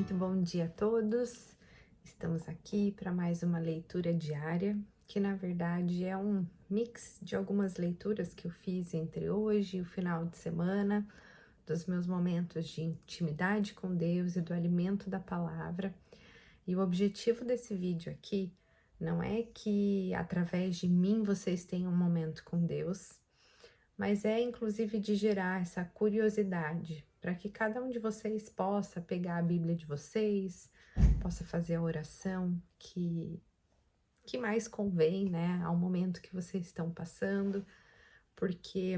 Muito bom dia a todos. Estamos aqui para mais uma leitura diária, que na verdade é um mix de algumas leituras que eu fiz entre hoje e o final de semana, dos meus momentos de intimidade com Deus e do alimento da palavra. E o objetivo desse vídeo aqui não é que através de mim vocês tenham um momento com Deus, mas é inclusive de gerar essa curiosidade para que cada um de vocês possa pegar a Bíblia de vocês, possa fazer a oração que mais convém, né, ao momento que vocês estão passando, porque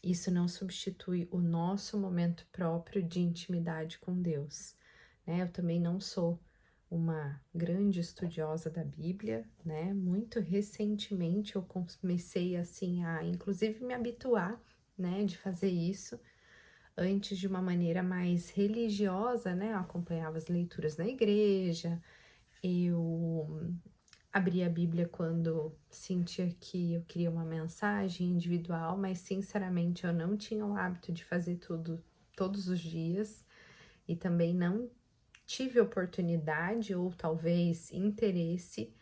isso não substitui o nosso momento próprio de intimidade com Deus, né? Eu também não sou uma grande estudiosa da Bíblia, né? Muito recentemente eu comecei assim a, inclusive, me habituar, né, de fazer isso. Antes de uma maneira mais religiosa, né? Eu acompanhava as leituras na igreja, eu abria a Bíblia quando sentia que eu queria uma mensagem individual, mas sinceramente eu não tinha o hábito de fazer tudo todos os dias e também não tive oportunidade ou talvez interesse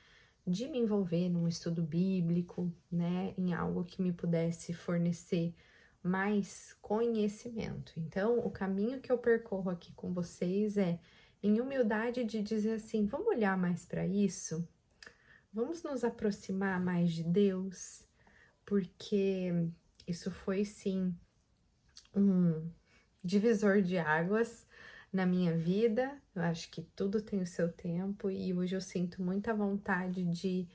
de me envolver num estudo bíblico, né, em algo que me pudesse fornecer mais conhecimento. Então, o caminho que eu percorro aqui com vocês é em humildade de dizer assim: vamos olhar mais para isso? Vamos nos aproximar mais de Deus? Porque isso foi sim um divisor de águas na minha vida. Eu acho que tudo tem o seu tempo e hoje eu sinto muita vontade de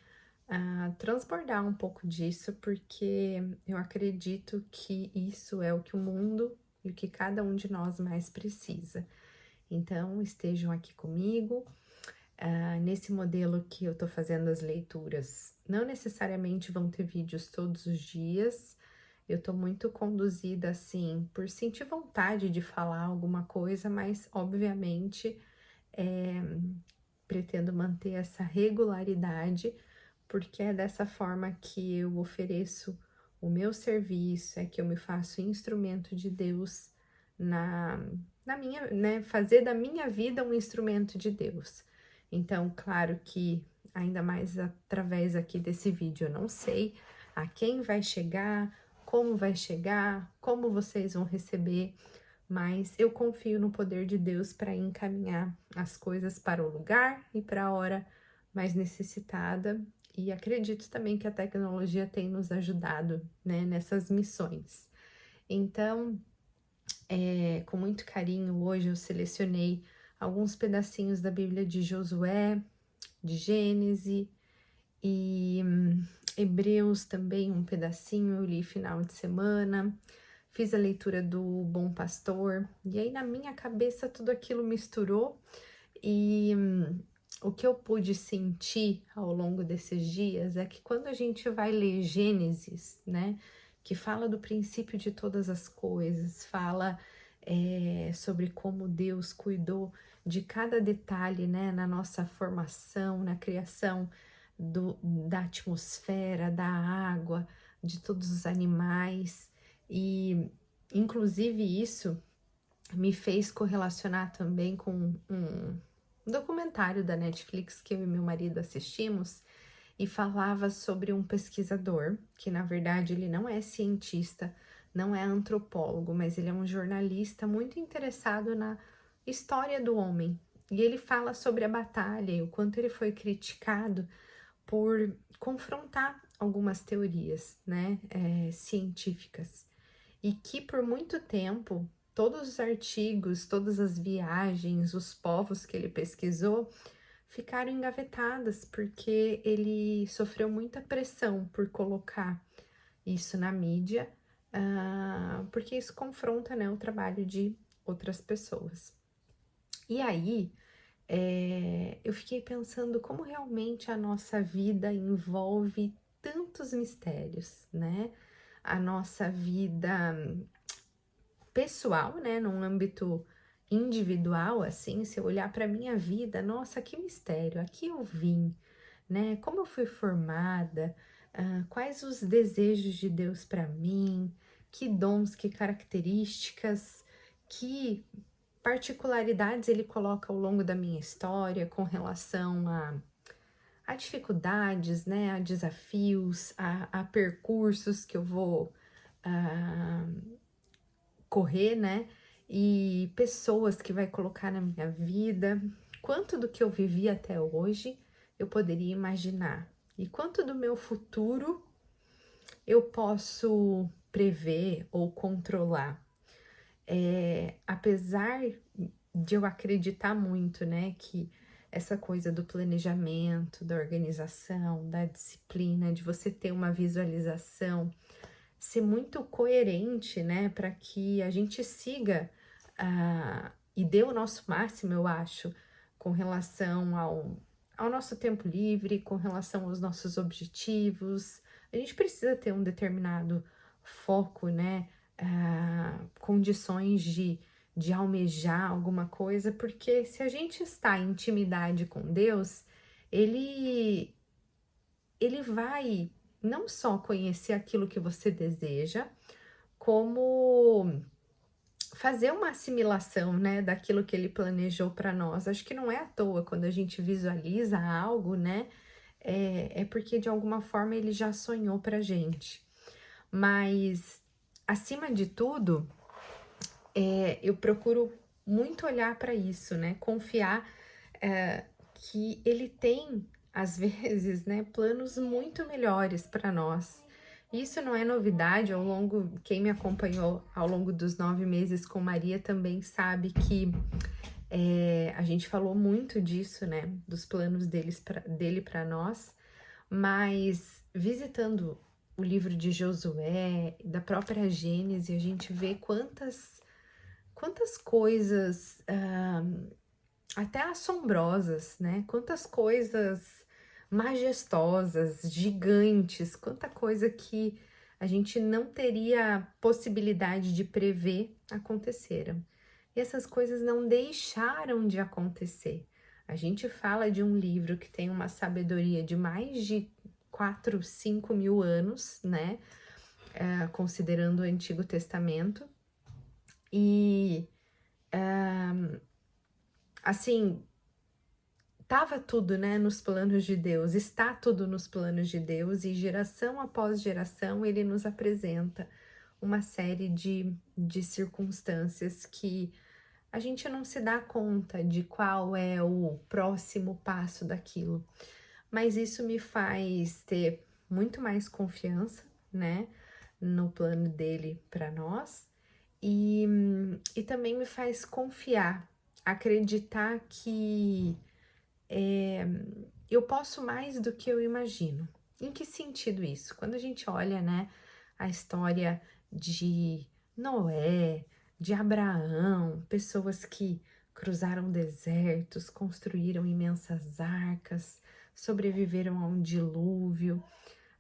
transbordar um pouco disso, porque eu acredito que isso é o que o mundo e o que cada um de nós mais precisa. Então, estejam aqui comigo. Nesse modelo que eu tô fazendo as leituras, não necessariamente vão ter vídeos todos os dias. Eu tô muito conduzida assim, por sentir vontade de falar alguma coisa, mas obviamente pretendo manter essa regularidade, porque é dessa forma que eu ofereço o meu serviço, é que eu me faço instrumento de Deus na minha, né, fazer da minha vida um instrumento de Deus. Então, claro que ainda mais através aqui desse vídeo, eu não sei a quem vai chegar, como vocês vão receber, mas eu confio no poder de Deus para encaminhar as coisas para o lugar e para a hora mais necessitada. E acredito também que a tecnologia tem nos ajudado, né, nessas missões. Então, com muito carinho, hoje eu selecionei alguns pedacinhos da Bíblia de Josué, de Gênesis e Hebreus também, um pedacinho, eu li final de semana. Fiz a leitura do Bom Pastor, e aí na minha cabeça tudo aquilo misturou, e o que eu pude sentir ao longo desses dias é que quando a gente vai ler Gênesis, né, que fala do princípio de todas as coisas, fala sobre como Deus cuidou de cada detalhe, né, na nossa formação, na criação da atmosfera, da água, de todos os animais, e inclusive isso me fez correlacionar também com um documentário da Netflix que eu e meu marido assistimos, e falava sobre um pesquisador, que na verdade ele não é cientista, não é antropólogo, mas ele é um jornalista muito interessado na história do homem. E ele fala sobre a batalha e o quanto ele foi criticado por confrontar algumas teorias, né, científicas, e que por muito tempo todos os artigos, todas as viagens, os povos que ele pesquisou ficaram engavetadas porque ele sofreu muita pressão por colocar isso na mídia, porque isso confronta, né, o trabalho de outras pessoas. E aí eu fiquei pensando como realmente a nossa vida envolve tantos mistérios, né? A nossa vida pessoal, né? Num âmbito individual, assim, se eu olhar para minha vida, nossa, que mistério! Aqui eu vim, né? Como eu fui formada, quais os desejos de Deus para mim, que dons, que características, que particularidades ele coloca ao longo da minha história com relação a dificuldades, né, a desafios, a percursos que eu vou correr, né, e pessoas que vai colocar na minha vida. Quanto do que eu vivi até hoje eu poderia imaginar e quanto do meu futuro eu posso prever ou controlar. Apesar de eu acreditar muito, né, que essa coisa do planejamento, da organização, da disciplina, de você ter uma visualização, ser muito coerente, né, para que a gente siga e dê o nosso máximo, eu acho, com relação ao nosso tempo livre, com relação aos nossos objetivos. A gente precisa ter um determinado foco, né, condições de almejar alguma coisa, porque se a gente está em intimidade com Deus, ele vai não só conhecer aquilo que você deseja, como fazer uma assimilação, né, daquilo que ele planejou para nós. Acho que não é à toa quando a gente visualiza algo, né, é porque de alguma forma ele já sonhou pra gente. Mas, acima de tudo, eu procuro muito olhar para isso, né, confiar que ele tem, às vezes, né, planos muito melhores para nós. Isso não é novidade, quem me acompanhou ao longo dos 9 meses com Maria também sabe que a gente falou muito disso, né, dos planos dele para nós, mas visitando o livro de Josué, da própria Gênese, a gente vê quantas coisas até assombrosas, né? Quantas coisas majestosas, gigantes, quanta coisa que a gente não teria possibilidade de prever aconteceram. E essas coisas não deixaram de acontecer. A gente fala de um livro que tem uma sabedoria de mais de 4, 5 mil anos, né? Considerando o Antigo Testamento. E assim, estava tudo, né, nos planos de Deus, está tudo nos planos de Deus, e geração após geração ele nos apresenta uma série de circunstâncias que a gente não se dá conta de qual é o próximo passo daquilo. Mas isso me faz ter muito mais confiança, né, no plano dele para nós, e também me faz confiar, acreditar que eu posso mais do que eu imagino. Em que sentido isso? Quando a gente olha, né, a história de Noé, de Abraão, pessoas que cruzaram desertos, construíram imensas arcas, sobreviveram a um dilúvio.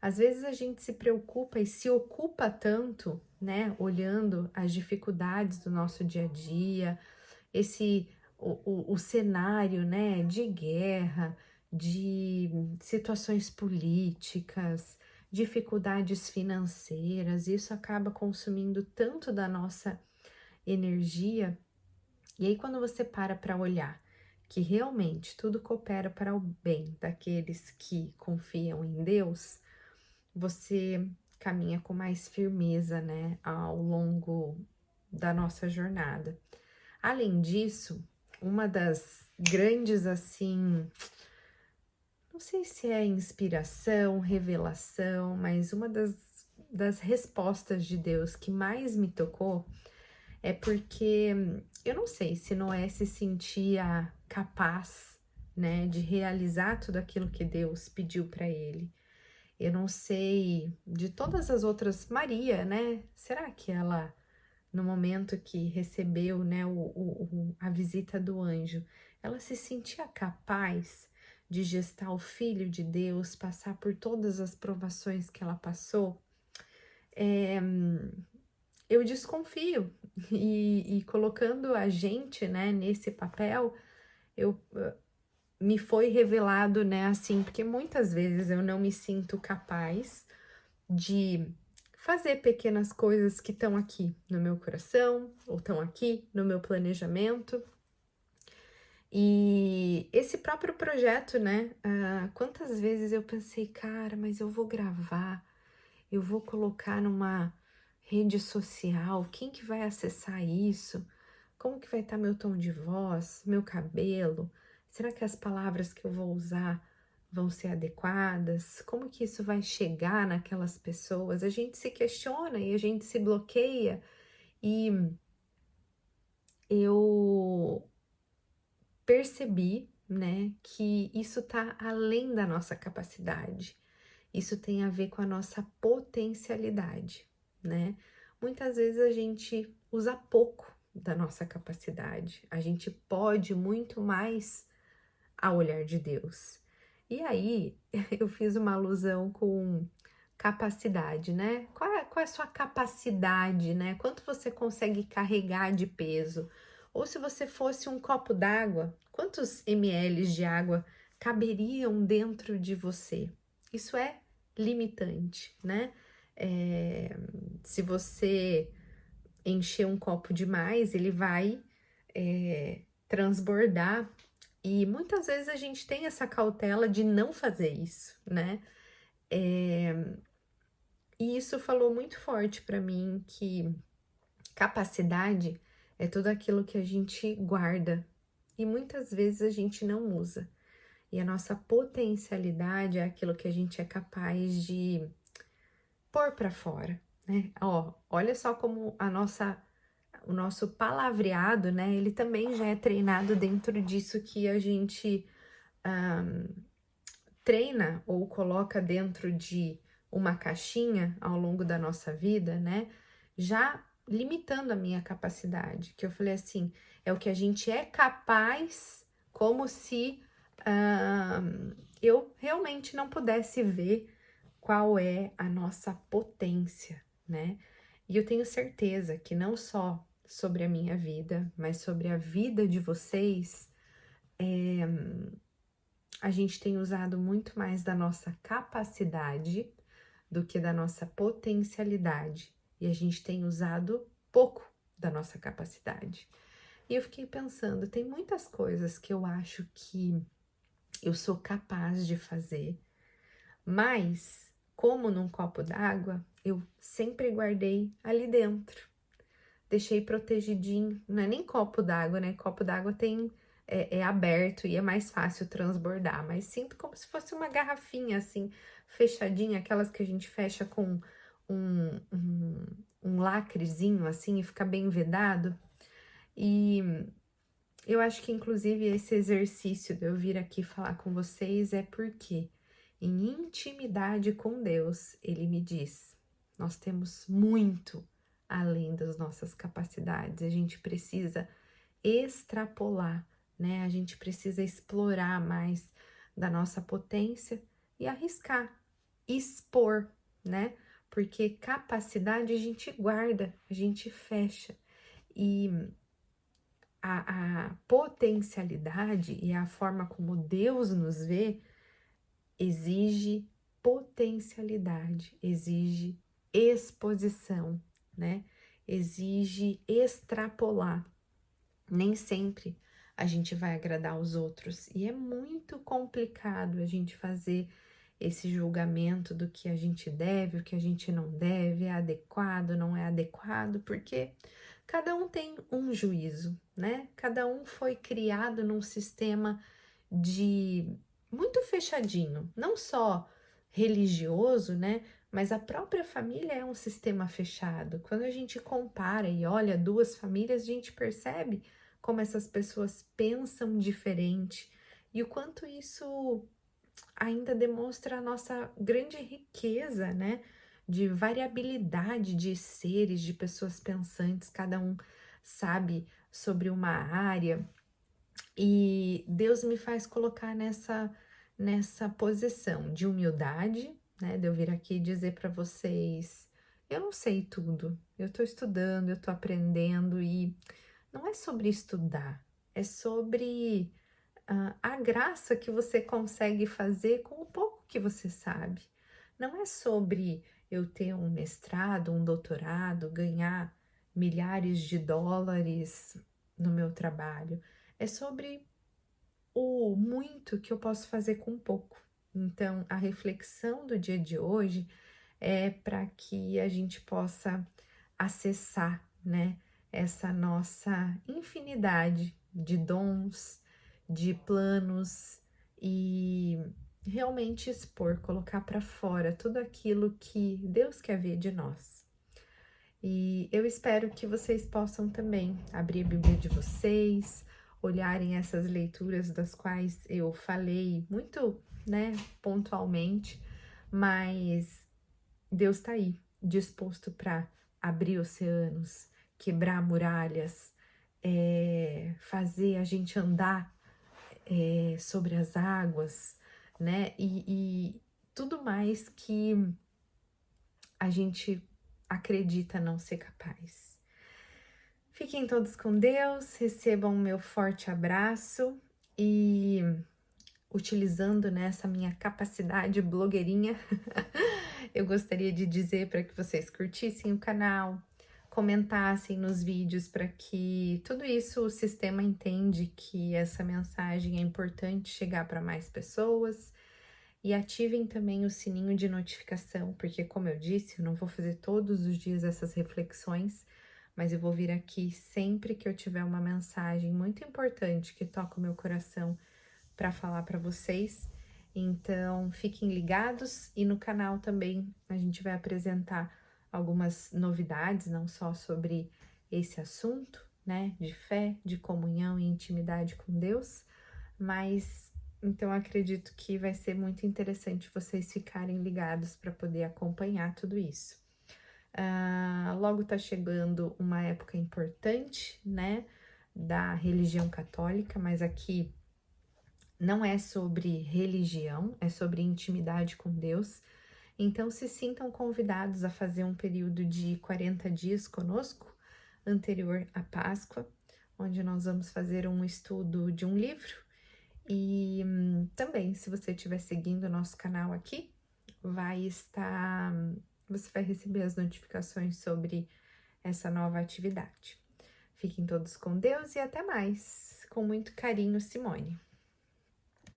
Às vezes a gente se preocupa e se ocupa tanto, né, olhando as dificuldades do nosso dia a dia, o cenário, né, de guerra, de situações políticas, dificuldades financeiras, isso acaba consumindo tanto da nossa energia. E aí, quando você para olhar que realmente tudo coopera para o bem daqueles que confiam em Deus, você caminha com mais firmeza, né, ao longo da nossa jornada. Além disso, uma das grandes, assim, não sei se é inspiração, revelação, mas uma das respostas de Deus que mais me tocou é porque eu não sei se Noé se sentia capaz, né, de realizar tudo aquilo que Deus pediu para ele. Eu não sei de todas as outras, Maria, né? Será que ela, no momento que recebeu, né, a visita do anjo, ela se sentia capaz de gestar o Filho de Deus, passar por todas as provações que ela passou? Eu desconfio, e colocando a gente, né, nesse papel, me foi revelado, né, assim, porque muitas vezes eu não me sinto capaz de fazer pequenas coisas que estão aqui no meu coração, ou estão aqui no meu planejamento. E esse próprio projeto, né? Quantas vezes eu pensei, cara, mas eu vou gravar, eu vou colocar numa rede social, quem que vai acessar isso? Como que vai estar meu tom de voz, meu cabelo? Será que as palavras que eu vou usar vão ser adequadas? Como que isso vai chegar naquelas pessoas? A gente se questiona e a gente se bloqueia, e eu percebi, né, que isso tá além da nossa capacidade. Isso tem a ver com a nossa potencialidade, né? Muitas vezes a gente usa pouco da nossa capacidade. A gente pode muito mais ao olhar de Deus. E aí, eu fiz uma alusão com capacidade, né? Qual é a sua capacidade, né? Quanto você consegue carregar de peso? Ou se você fosse um copo d'água, quantos ml de água caberiam dentro de você? Isso é limitante, né? Se você encher um copo demais, ele vai transbordar. E muitas vezes a gente tem essa cautela de não fazer isso, né? E isso falou muito forte para mim, que capacidade é tudo aquilo que a gente guarda e muitas vezes a gente não usa. E a nossa potencialidade é aquilo que a gente é capaz de pôr para fora, né? Ó, olha só como o nosso palavreado, né? Ele também já é treinado dentro disso que a gente treina ou coloca dentro de uma caixinha ao longo da nossa vida, né? Já limitando a minha capacidade, que eu falei assim, é o que a gente é capaz, como se eu realmente não pudesse ver qual é a nossa potência, né? E eu tenho certeza que não só sobre a minha vida, mas sobre a vida de vocês, a gente tem usado muito mais da nossa capacidade do que da nossa potencialidade. E a gente tem usado pouco da nossa capacidade. E eu fiquei pensando, tem muitas coisas que eu acho que eu sou capaz de fazer, mas como num copo d'água, eu sempre guardei ali dentro. Deixei protegidinho, não é nem copo d'água, né? Copo d'água tem é aberto e é mais fácil transbordar, mas sinto como se fosse uma garrafinha assim, fechadinha, aquelas que a gente fecha com um, um, um lacrezinho assim e fica bem vedado. E eu acho que inclusive esse exercício de eu vir aqui falar com vocês é porque em intimidade com Deus, ele me diz: nós temos muito além das nossas capacidades, a gente precisa extrapolar, né? A gente precisa explorar mais da nossa potência e arriscar, expor, né? Porque capacidade a gente guarda, a gente fecha. E a potencialidade e a forma como Deus nos vê exige potencialidade, exige exposição, né? Exige extrapolar. Nem sempre a gente vai agradar os outros e é muito complicado a gente fazer esse julgamento do que a gente deve, o que a gente não deve, é adequado, não é adequado, porque cada um tem um juízo, né? Cada um foi criado num sistema de muito fechadinho, não só religioso, né? Mas a própria família é um sistema fechado. Quando a gente compara e olha duas famílias, a gente percebe como essas pessoas pensam diferente e o quanto isso ainda demonstra a nossa grande riqueza, né? De variabilidade de seres, de pessoas pensantes, cada um sabe sobre uma área. E Deus me faz colocar nessa posição de humildade, né? De eu vir aqui dizer para vocês, eu não sei tudo, eu tô estudando, eu tô aprendendo e não é sobre estudar, é sobre a graça que você consegue fazer com o pouco que você sabe. Não é sobre eu ter um mestrado, um doutorado, ganhar milhares de dólares no meu trabalho. É sobre o muito que eu posso fazer com pouco. Então, a reflexão do dia de hoje é para que a gente possa acessar, né, essa nossa infinidade de dons, de planos e realmente expor, colocar para fora tudo aquilo que Deus quer ver de nós. E eu espero que vocês possam também abrir a Bíblia de vocês, olharem essas leituras das quais eu falei muito, né, pontualmente, mas Deus está aí, disposto para abrir oceanos, quebrar muralhas, fazer a gente andar sobre as águas, né? E tudo mais que a gente acredita não ser capaz. Fiquem todos com Deus, recebam o meu forte abraço e utilizando nessa minha capacidade blogueirinha, eu gostaria de dizer para que vocês curtissem o canal, comentassem nos vídeos para que tudo isso o sistema entende que essa mensagem é importante chegar para mais pessoas e ativem também o sininho de notificação, porque como eu disse, eu não vou fazer todos os dias essas reflexões, mas eu vou vir aqui sempre que eu tiver uma mensagem muito importante que toca o meu coração para falar para vocês. Então, fiquem ligados e no canal também a gente vai apresentar algumas novidades, não só sobre esse assunto, né, de fé, de comunhão e intimidade com Deus, mas então acredito que vai ser muito interessante vocês ficarem ligados para poder acompanhar tudo isso. Logo tá chegando uma época importante, né, da religião católica, mas aqui não é sobre religião, é sobre intimidade com Deus. Então, se sintam convidados a fazer um período de 40 dias conosco, anterior à Páscoa, onde nós vamos fazer um estudo de um livro. E também, se você estiver seguindo o nosso canal aqui, você vai receber as notificações sobre essa nova atividade. Fiquem todos com Deus e até mais. Com muito carinho, Simone.